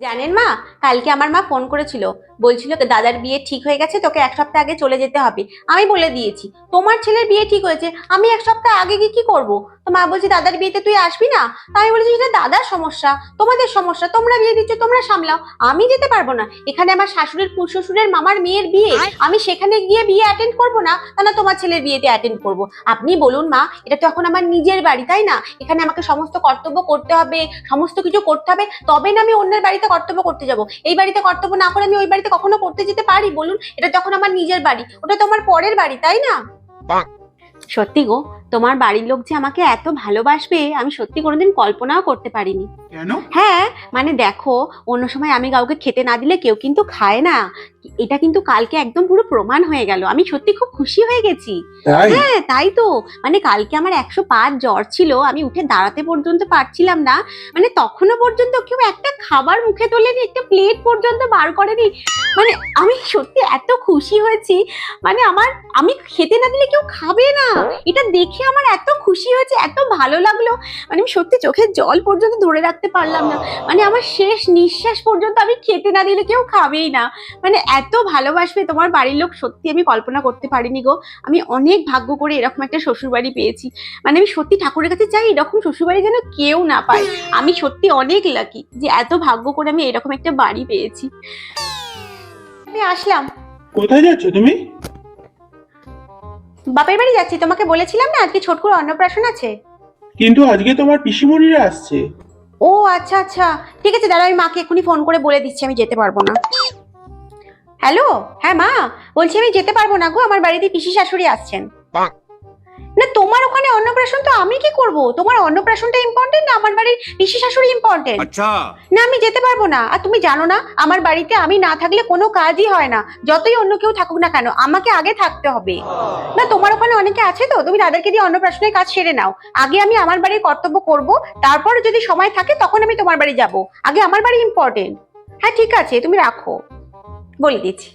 জানেন মা, কালকে আমার মা ফোন করেছিল, বলছিল দাদার বিয়ে ঠিক হয়ে গেছে, তোকে এক সপ্তাহ আগে চলে যেতে হবে। আমি বলে দিয়েছি তোমার ছেলের বিয়ে ঠিক হয়েছে, আমি এক সপ্তাহ আগে গিয়ে কি করব? তো মা বলছে দাদার বিয়েতে তুই আসবি না। তাই আমি বলেছি এটা দাদার সমস্যা, তোমাদের সমস্যা, তোমরা বিয়ে দিচ্ছ, তোমরা সামলাও, আমি যেতে পারবো না। এখানে আমার শাশুড়ির শ্বশুরের মামার মেয়ের বিয়ে, আমি সেখানে গিয়ে বিয়ে অ্যাটেন্ড করবো না, না তোমার ছেলের বিয়েতে অ্যাটেন্ড করবো? আপনি বলুন মা, এটা তো এখন আমার নিজের বাড়ি, তাই না? এখানে আমাকে সমস্ত কর্তব্য করতে হবে, সমস্ত কিছু করতে হবে, তবে না আমি অন্যের বাড়িতে কর্তব্য করতে যাব। এই বাড়িতে কর্তব্য না করে আমি ওই বাড়িতে কখনো করতে যেতে পারি বলুন? এটা যখন আমার নিজের বাড়ি, ওটা তো আমার পরের বাড়ি, তাই না? সত্যি গো, তোমার বাড়ির লোক যে আমাকে এত ভালোবাসবে আমি সত্যি কোনোদিন কল্পনাও করতে পারিনি। কেন? হ্যাঁ, মানে দেখো, অন্য সময় আমি কাউকে খেতে না দিলে কেউ কিন্তু খায় না, এটা কিন্তু কালকে একদম পুরো প্রমাণ হয়ে গেল। আমি সত্যি খুব খুশি হয়ে গেছি। হ্যাঁ তাই তো, মানে কালকে আমার 105 জ্বর ছিল, আমি উঠে দাঁড়াতে পর্যন্ত পারছিলাম না, মানে তখনও পর্যন্ত কেউ একটা খাবার মুখে তোলেনি, একটা প্লেট পর্যন্ত বার করেনি। মানে আমি সত্যি এত খুশি হয়েছি, মানে আমি খেতে না দিলে কেউ খাবে না, এটা দেখে আমার এত খুশি হয়েছে, এত ভালো লাগলো। মানে আমি সত্যি চোখের জল পর্যন্ত ধরে রাখতে পারলাম না, মানে আমার শেষ নিঃশ্বাস পর্যন্ত আমি খেতে না দিলে কেউ খাবেই না। মানে এত ভালোবাসবে তোমার বাড়ির লোক, সত্যি আমি কল্পনা করতে পারিনি গো। আমি অনেক ভাগ্য করে এরকম একটা শ্বশুর বাড়ি পেয়েছি, মানে আমি সত্যি ঠাকুরের কাছে চাই এরকম শ্বশুর বাড়ি যেন কেউ না পায়। আমি সত্যি অনেক লাকি যে এত ভাগ্য করে আমি এরকম একটা বাড়ি পেয়েছি। আমি আসলাম। কোথায় যাচ্ছ তুমি? বাপের বাড়ি যাচ্ছি, তোমাকে বলেছিলাম না আজকে ছোটকুর অন্নপ্রাশন আছে। কিন্তু আজকে তোমার পিসিমণিরা আসছে। ও আচ্ছা আচ্ছা, ঠিক আছে দাঁড়া, আমি মাকে এক্ষুনি ফোন করে বলে দিচ্ছি আমি যেতে পারবো না। হ্যালো, হ্যাঁ মা, বলছি আমি যেতে পারবো না গো, আমার বাড়িতে পিসি শাশুড়ি আসছেন। না তোমার ওখানে অন্নপ্রাশন, তো আমি কি করব? তোমার অন্নপ্রাশনটা ইম্পর্টেন্ট না আমার বাড়ির পিসি শাশুড়ি ইম্পর্টেন্ট? আচ্ছা, না আমি যেতে পারবো না। আর তুমি জানো না আমার বাড়িতে আমি না থাকলে কোনো কাজই হয় না, যতই অন্য কেউ থাকুক না কেন আমাকে আগে থাকতে হবে। না তোমার ওখানে অনেকে আছে তো, তুমি তাদেরকে দিয়ে অন্নপ্রাশনের কাজ সেরে নাও। আগে আমি আমার বাড়ির কর্তব্য করব, তারপর যদি সময় থাকে তখন আমি তোমার বাড়ি যাব, আগে আমার বাড়ি ইম্পর্টেন্ট। হ্যাঁ ঠিক আছে, তুমি রাখো, বলে দিচ্ছি।